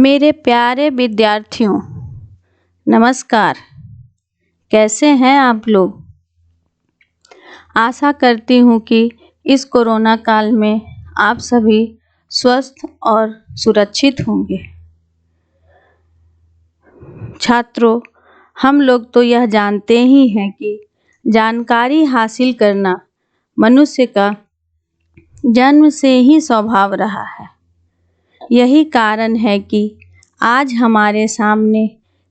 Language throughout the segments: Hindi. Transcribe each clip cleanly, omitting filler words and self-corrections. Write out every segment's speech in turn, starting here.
मेरे प्यारे विद्यार्थियों, नमस्कार। कैसे हैं आप लोग? आशा करती हूँ कि इस कोरोना काल में आप सभी स्वस्थ और सुरक्षित होंगे। छात्रों, हम लोग तो यह जानते ही हैं कि जानकारी हासिल करना मनुष्य का जन्म से ही स्वभाव रहा है। यही कारण है कि आज हमारे सामने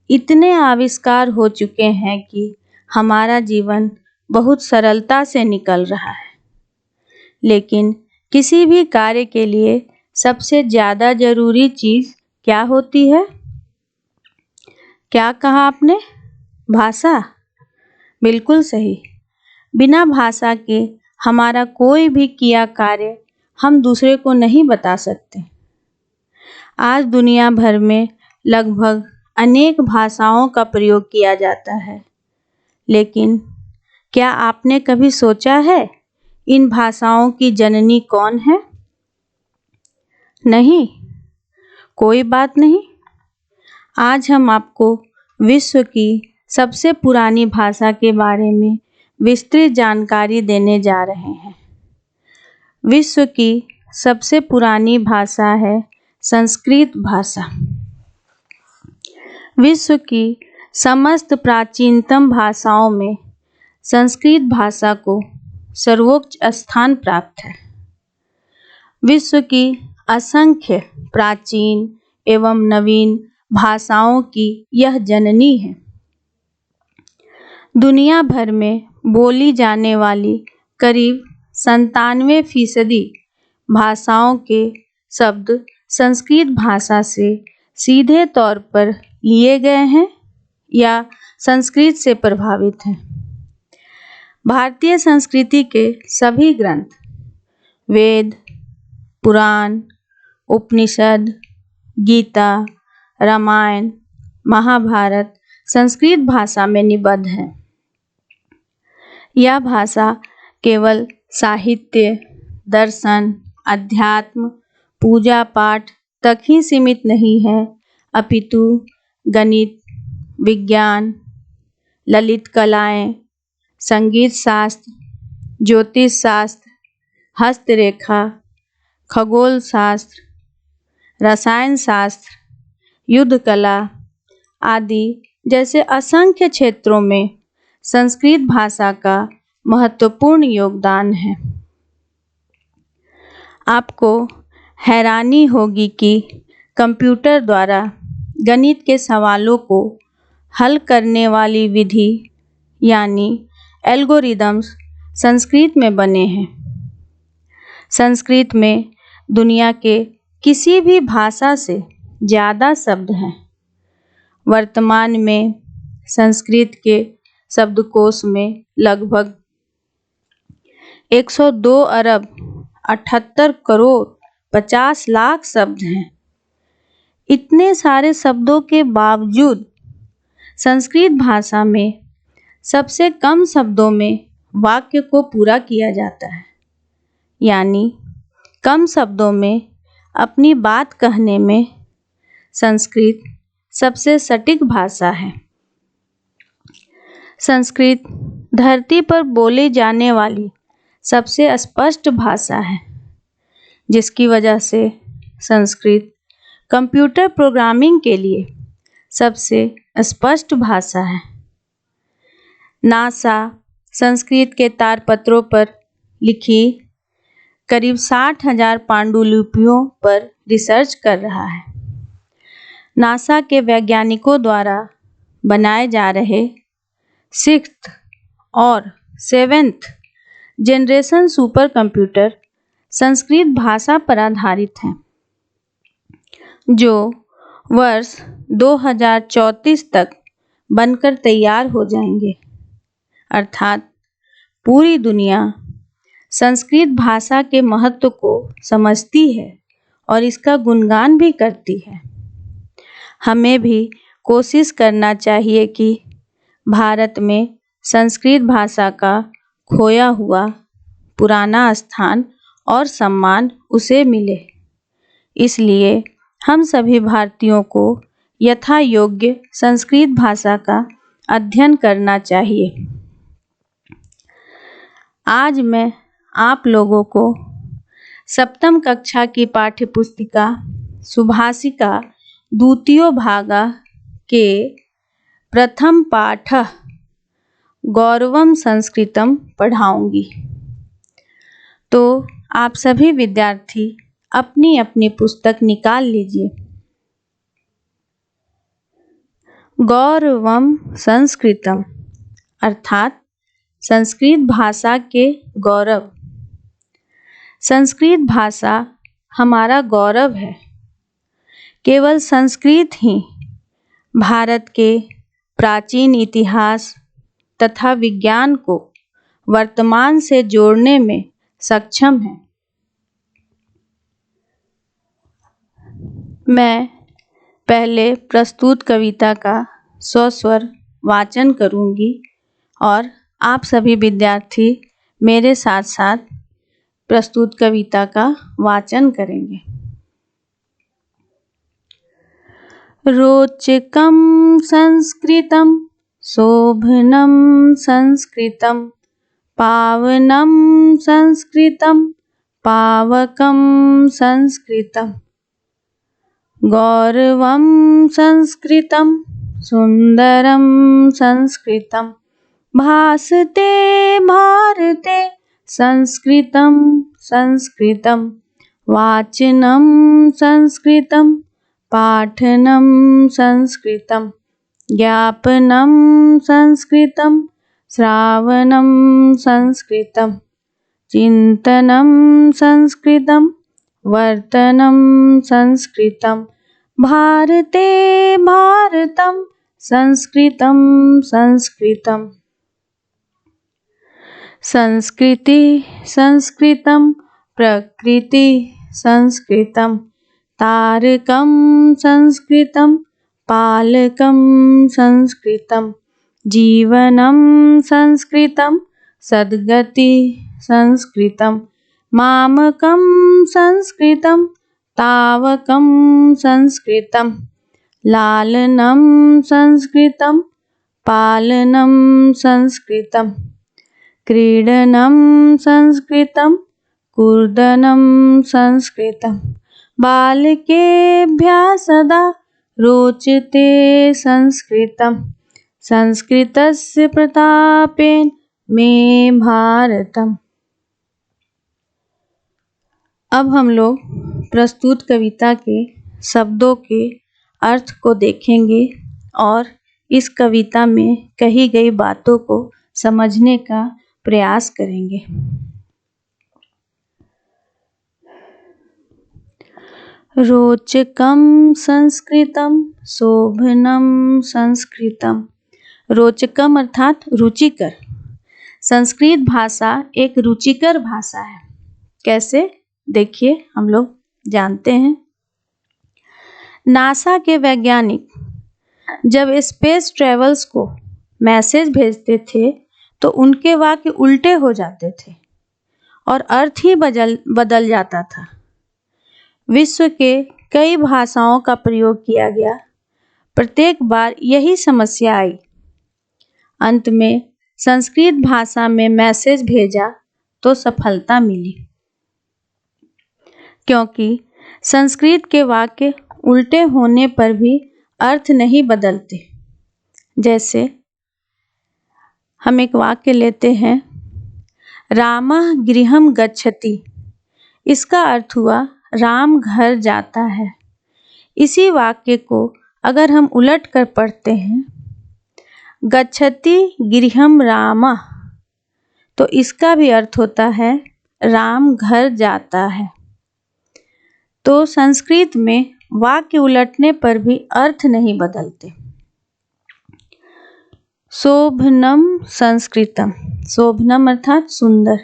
इतने आविष्कार हो चुके हैं कि हमारा जीवन बहुत सरलता से निकल रहा है। लेकिन किसी भी कार्य के लिए सबसे ज़्यादा ज़रूरी चीज़ क्या होती है? क्या कहा आपने? भाषा। बिल्कुल सही। बिना भाषा के हमारा कोई भी किया कार्य हम दूसरे को नहीं बता सकते। आज दुनिया भर में लगभग अनेक भाषाओं का प्रयोग किया जाता है, लेकिन क्या आपने कभी सोचा है इन भाषाओं की जननी कौन है? नहीं, कोई बात नहीं। आज हम आपको विश्व की सबसे पुरानी भाषा के बारे में विस्तृत जानकारी देने जा रहे हैं। विश्व की सबसे पुरानी भाषा है संस्कृत भाषा। विश्व की समस्त प्राचीनतम भाषाओं में संस्कृत भाषा को सर्वोच्च स्थान प्राप्त है। विश्व की असंख्य प्राचीन एवं नवीन भाषाओं की यह जननी है। दुनिया भर में बोली जाने वाली करीब 97% भाषाओं के शब्द संस्कृत भाषा से सीधे तौर पर लिए गए हैं या संस्कृत से प्रभावित हैं। भारतीय संस्कृति के सभी ग्रंथ, वेद, पुराण, उपनिषद, गीता, रामायण, महाभारत संस्कृत भाषा में निबद्ध हैं। यह भाषा केवल साहित्य, दर्शन, अध्यात्म, पूजा पाठ तक ही सीमित नहीं है, अपितु गणित, विज्ञान, ललित कलाएं, संगीत शास्त्र, ज्योतिष शास्त्र, हस्तरेखा, खगोल शास्त्र, रसायन शास्त्र, युद्ध कला आदि जैसे असंख्य क्षेत्रों में संस्कृत भाषा का महत्वपूर्ण योगदान है। आपको हैरानी होगी कि कंप्यूटर द्वारा गणित के सवालों को हल करने वाली विधि यानी एल्गोरिदम्स संस्कृत में बने हैं। संस्कृत में दुनिया के किसी भी भाषा से ज़्यादा शब्द हैं। वर्तमान में संस्कृत के शब्दकोश में लगभग 102 अरब 78 करोड़ 50 लाख शब्द हैं। इतने सारे शब्दों के बावजूद संस्कृत भाषा में सबसे कम शब्दों में वाक्य को पूरा किया जाता है, यानी कम शब्दों में अपनी बात कहने में संस्कृत सबसे सटीक भाषा है। संस्कृत धरती पर बोली जाने वाली सबसे स्पष्ट भाषा है, जिसकी वजह से संस्कृत कंप्यूटर प्रोग्रामिंग के लिए सबसे स्पष्ट भाषा है। नासा संस्कृत के तारपत्रों पर लिखी करीब 60,000 पांडुलिपियों पर रिसर्च कर रहा है। नासा के वैज्ञानिकों द्वारा बनाए जा रहे 6th और 7th generation super computer Sanskrit भाषा पर आधारित हैं, जो वर्ष 2034 तक बनकर तैयार हो जाएंगे। अर्थात पूरी दुनिया संस्कृत भाषा के महत्व को समझती है और इसका गुणगान भी करती है। हमें भी कोशिश करना चाहिए कि भारत में संस्कृत भाषा का खोया हुआ पुराना स्थान और सम्मान उसे मिले। इसलिए हम सभी भारतीयों को यथा योग्य संस्कृत भाषा का अध्ययन करना चाहिए। आज मैं आप लोगों को सप्तम कक्षा की पाठ्य पुस्तिका सुभाषिका द्वितीय भागा के प्रथम पाठ गौरवम संस्कृतम पढ़ाऊंगी। तो आप सभी विद्यार्थी अपनी अपनी पुस्तक निकाल लीजिए। गौरवम संस्कृतम अर्थात संस्कृत भाषा के गौरव। संस्कृत भाषा हमारा गौरव है। केवल संस्कृत ही भारत के प्राचीन इतिहास तथा विज्ञान को वर्तमान से जोड़ने में सक्षम है। मैं पहले प्रस्तुत कविता का स्वस्वर वाचन करूंगी और आप सभी विद्यार्थी मेरे साथ साथ प्रस्तुत कविता का वाचन करेंगे। रोचकं संस्कृतं शोभनं संस्कृतं पावनं संस्कृतं पावकं संस्कृतं गौरवं संस्कृतं सुंदरं संस्कृतं भासते भारते संस्कृतं संस्कृतं वाचनं संस्कृतं पाठनं संस्कृतं ज्ञापनं संस्कृतं श्रावणं संस्कृतं चिन्तनं संस्कृतं वर्तनं संस्कृतं भारते भारतं संस्कृतं संस्कृतं संस्कृति संस्कृतं प्रकृति संस्कृतं तारकं संस्कृतं पालकं संस्कृतं जीवनं संस्कृतं सद्गति संस्कृतं मामकं संस्कृतं तावकं संस्कृतं लालनं संस्कृतं पालनं संस्कृतं क्रीडनं संस्कृतं कूर्दनं संस्कृतं बालकेभ्यः सदा रोचते संस्कृतं संस्कृतस्य प्रतापेन मे भारतम्। अब हम लोग प्रस्तुत कविता के शब्दों के अर्थ को देखेंगे और इस कविता में कही गई बातों को समझने का प्रयास करेंगे। रोचकं संस्कृतं शोभनं संस्कृतं। रोचकम अर्थात रुचिकर। संस्कृत भाषा एक रुचिकर भाषा है। कैसे? देखिए, हम लोग जानते हैं। नासा के वैज्ञानिक जब स्पेस ट्रेवल्स को मैसेज भेजते थे तो उनके वाक्य उल्टे हो जाते थे और अर्थ ही बदल जाता था। विश्व के कई भाषाओं का प्रयोग किया गया, प्रत्येक बार यही समस्या आई। अंत में संस्कृत भाषा में मैसेज भेजा तो सफलता मिली, क्योंकि संस्कृत के वाक्य उल्टे होने पर भी अर्थ नहीं बदलते। जैसे हम एक वाक्य लेते हैं, रामः गृहं गच्छति। इसका अर्थ हुआ राम घर जाता है। इसी वाक्य को अगर हम उलट कर पढ़ते हैं, गच्छति गृहं रामः, तो इसका भी अर्थ होता है राम घर जाता है। तो संस्कृत में वाक्य उलटने पर भी अर्थ नहीं बदलते। शोभनम संस्कृतम। शोभनम अर्थात सुंदर।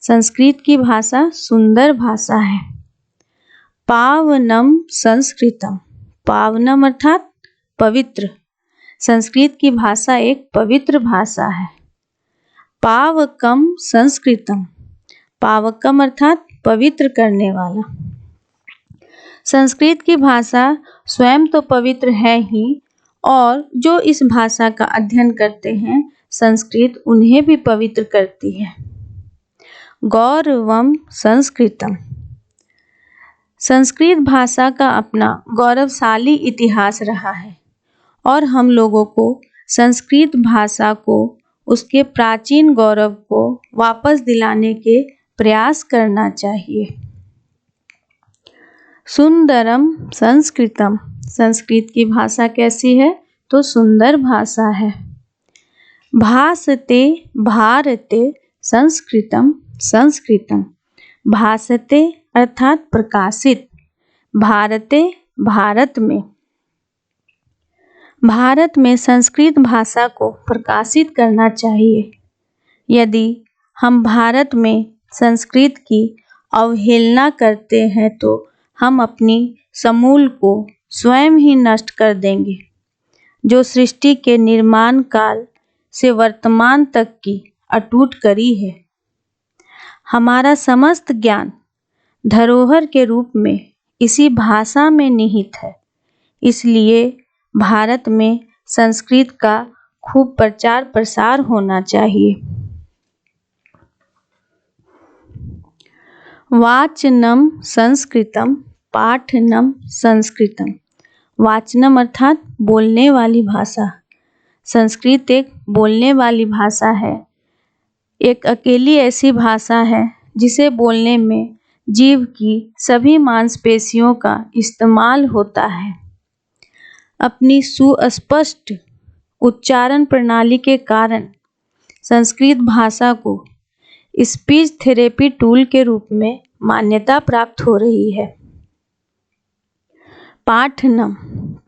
संस्कृत की भाषा सुंदर भाषा है। पावनम संस्कृतम। पावनम अर्थात पवित्र। संस्कृत की भाषा एक पवित्र भाषा है। पावकम संस्कृतम। पावकम अर्थात पवित्र करने वाला। संस्कृत की भाषा स्वयं तो पवित्र है ही, और जो इस भाषा का अध्ययन करते हैं, संस्कृत उन्हें भी पवित्र करती है। गौरवम संस्कृतम। संस्कृत भाषा का अपना गौरवशाली इतिहास रहा है और हम लोगों को संस्कृत भाषा को उसके प्राचीन गौरव को वापस दिलाने के प्रयास करना चाहिए। सुंदरम संस्कृतम। संस्कृत की भाषा कैसी है? तो सुंदर भाषा है। भासते भारते संस्कृतम संस्कृतम। भासते अर्थात प्रकाशित, भारते भारत में। भारत में संस्कृत भाषा को प्रकाशित करना चाहिए। यदि हम भारत में संस्कृत की अवहेलना करते हैं तो हम अपनी समूल को स्वयं ही नष्ट कर देंगे, जो सृष्टि के निर्माण काल से वर्तमान तक की अटूट कड़ी है। हमारा समस्त ज्ञान धरोहर के रूप में इसी भाषा में निहित है। इसलिए भारत में संस्कृत का खूब प्रचार प्रसार होना चाहिए। वाचनम संस्कृतम पाठनम संस्कृतम। वाचनम अर्थात बोलने वाली भाषा। संस्कृत एक बोलने वाली भाषा है। एक अकेली ऐसी भाषा है जिसे बोलने में जीभ की सभी मांसपेशियों का इस्तेमाल होता है। अपनी सुस्पष्ट उच्चारण प्रणाली के कारण संस्कृत भाषा को स्पीच थेरेपी टूल के रूप में मान्यता प्राप्त हो रही है। पाठनम।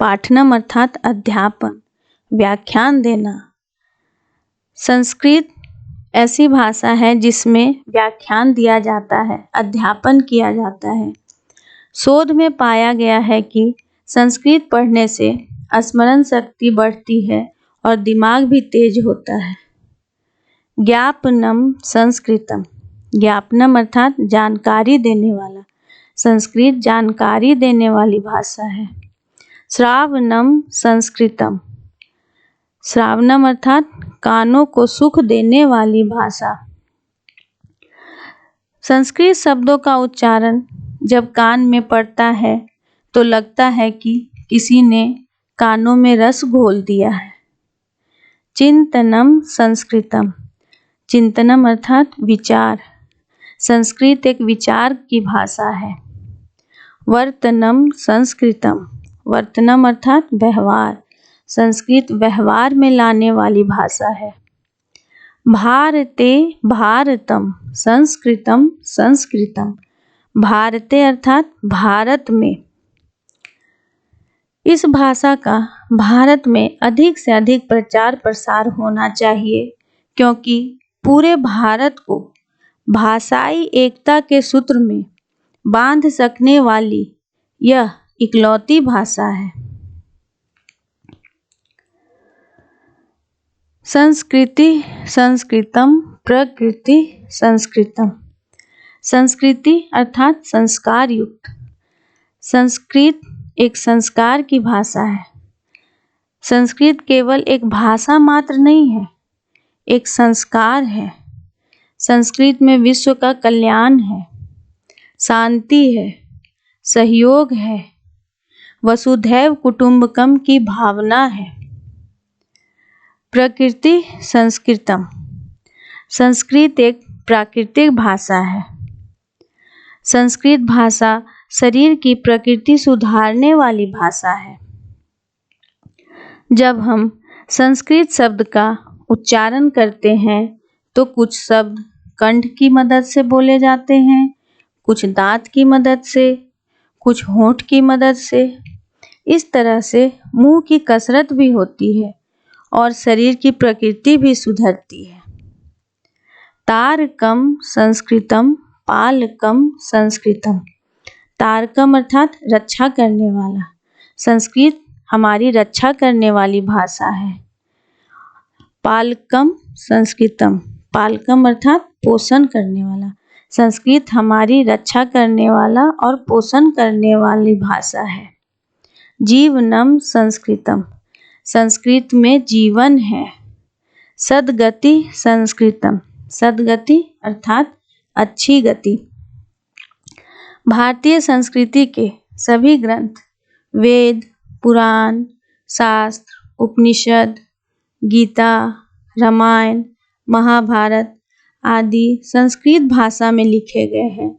पाठनम अर्थात अध्यापन, व्याख्यान देना। संस्कृत ऐसी भाषा है जिसमें व्याख्यान दिया जाता है, अध्यापन किया जाता है। शोध में पाया गया है कि संस्कृत पढ़ने से स्मरण शक्ति बढ़ती है और दिमाग भी तेज होता है। ज्ञापनम संस्कृतम। ज्ञापनम अर्थात जानकारी देने वाला। संस्कृत जानकारी देने वाली भाषा है। श्रावणम संस्कृतम। श्रावणम अर्थात कानों को सुख देने वाली भाषा। संस्कृत शब्दों का उच्चारण जब कान में पड़ता है तो लगता है कि किसी ने कानों में रस घोल दिया है। चिंतनम संस्कृतम। चिंतनम अर्थात विचार। संस्कृत एक विचार की भाषा है। वर्तनम संस्कृतम। वर्तनम अर्थात व्यवहार। संस्कृत व्यवहार में लाने वाली भाषा है। भारते भारतम संस्कृतम संस्कृतम। भारते अर्थात भारत में। इस भाषा का भारत में अधिक से अधिक प्रचार प्रसार होना चाहिए, क्योंकि पूरे भारत को भाषाई एकता के सूत्र में बांध सकने वाली यह इकलौती भाषा है। संस्कृति संस्कृतम प्रकृति संस्कृतम। संस्कृति अर्थात संस्कार युक्त। संस्कृत एक संस्कार की भाषा है। संस्कृत केवल एक भाषा मात्र नहीं है, एक संस्कार है। संस्कृत में विश्व का कल्याण है, शांति है, सहयोग है, वसुधैव कुटुंबकम की भावना है। प्रकृति संस्कृतम। संस्कृत एक प्राकृतिक भाषा है। संस्कृत भाषा शरीर की प्रकृति सुधारने वाली भाषा है। जब हम संस्कृत शब्द का उच्चारण करते हैं तो कुछ शब्द कंठ की मदद से बोले जाते हैं, कुछ दांत की मदद से, कुछ होंठ की मदद से। इस तरह से मुंह की कसरत भी होती है और शरीर की प्रकृति भी सुधरती है। तारकम संस्कृतम पालकम संस्कृतम। तारकम अर्थात रक्षा करने वाला। संस्कृत हमारी रक्षा करने वाली भाषा है। पालकम संस्कृतम। पालकम अर्थात पोषण करने वाला। संस्कृत हमारी रक्षा करने वाला और पोषण करने वाली भाषा है। जीवनम संस्कृतम, संस्कृत में जीवन है। सद्गति संस्कृतम, सद्गति अर्थात अच्छी गति। भारतीय संस्कृति के सभी ग्रंथ, वेद, पुराण, शास्त्र, उपनिषद, गीता, रामायण, महाभारत आदि संस्कृत भाषा में लिखे गए हैं,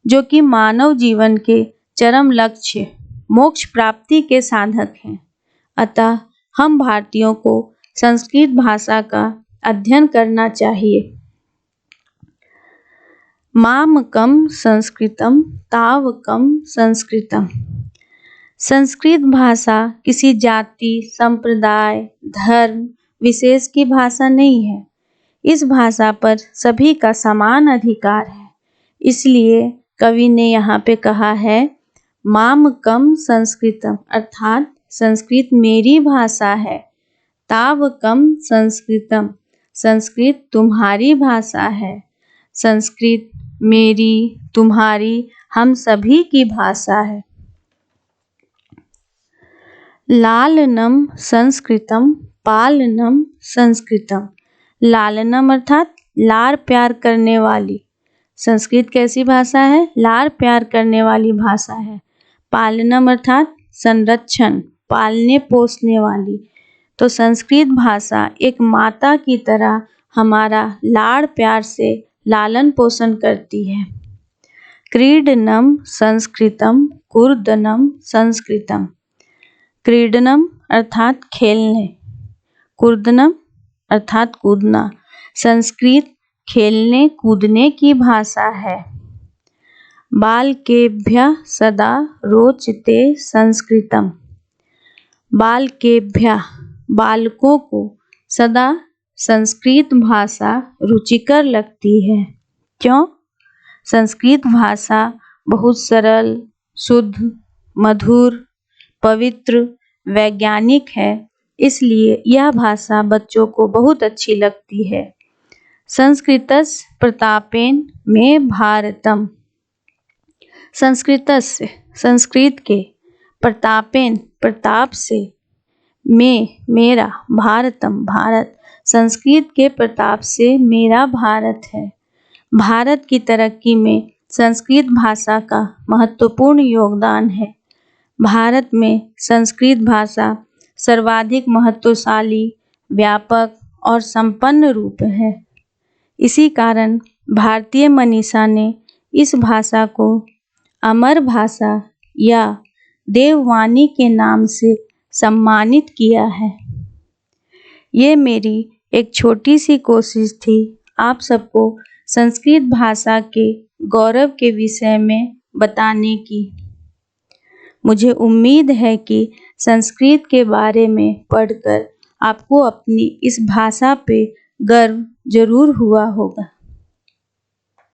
जो कि मानव जीवन के चरम लक्ष्य मोक्ष प्राप्ति के साधक हैं। अतः हम भारतीयों को संस्कृत भाषा का अध्ययन करना चाहिए। मामकम संस्कृतम तावकम संस्कृतम, संस्कृत भाषा किसी जाति, संप्रदाय, धर्म विशेष की भाषा नहीं है। इस भाषा पर सभी का समान अधिकार है। इसलिए कवि ने यहाँ पे कहा है मामकम संस्कृतम, अर्थात संस्कृत मेरी भाषा है। तावकम संस्कृतम, संस्कृत तुम्हारी भाषा है। संस्कृत मेरी, तुम्हारी, हम सभी की भाषा है। लालनम संस्कृतम पालनम संस्कृतम, लालनम अर्थात लाड़ प्यार करने वाली। संस्कृत कैसी भाषा है? लाड़ प्यार करने वाली भाषा है। पालनम अर्थात संरक्षण, पालने पोसने वाली। तो संस्कृत भाषा एक माता की तरह हमारा लाड़ प्यार से लालन पोषण करती है। क्रीडनम संस्कृतम कूर्दनम संस्कृतम, क्रीडनम अर्थात खेलने, कूर्दनम अर्थात कूदना। संस्कृत खेलने कूदने की भाषा है। बालकेभ्यः सदा रोचते संस्कृतम, बालकेभ्यः बालकों को सदा संस्कृत भाषा रुचिकर लगती है। क्यों? संस्कृत भाषा बहुत सरल, शुद्ध, मधुर, पवित्र, वैज्ञानिक है, इसलिए यह भाषा बच्चों को बहुत अच्छी लगती है। संस्कृतस्य प्रतापेन में भारतम, संस्कृतस्य संस्कृत के, प्रतापेन प्रताप से, में मेरा, भारतम भारत, संस्कृत के प्रताप से मेरा भारत है। भारत की तरक्की में संस्कृत भाषा का महत्वपूर्ण योगदान है। भारत में संस्कृत भाषा सर्वाधिक महत्वशाली, व्यापक और संपन्न रूप है। इसी कारण भारतीय मनीषा ने इस भाषा को अमर भाषा या देववाणी के नाम से सम्मानित किया है। ये मेरी एक छोटी सी कोशिश थी आप सबको संस्कृत भाषा के गौरव के विषय में बताने की। मुझे उम्मीद है कि संस्कृत के बारे में पढ़कर आपको अपनी इस भाषा पे गर्व जरूर हुआ होगा।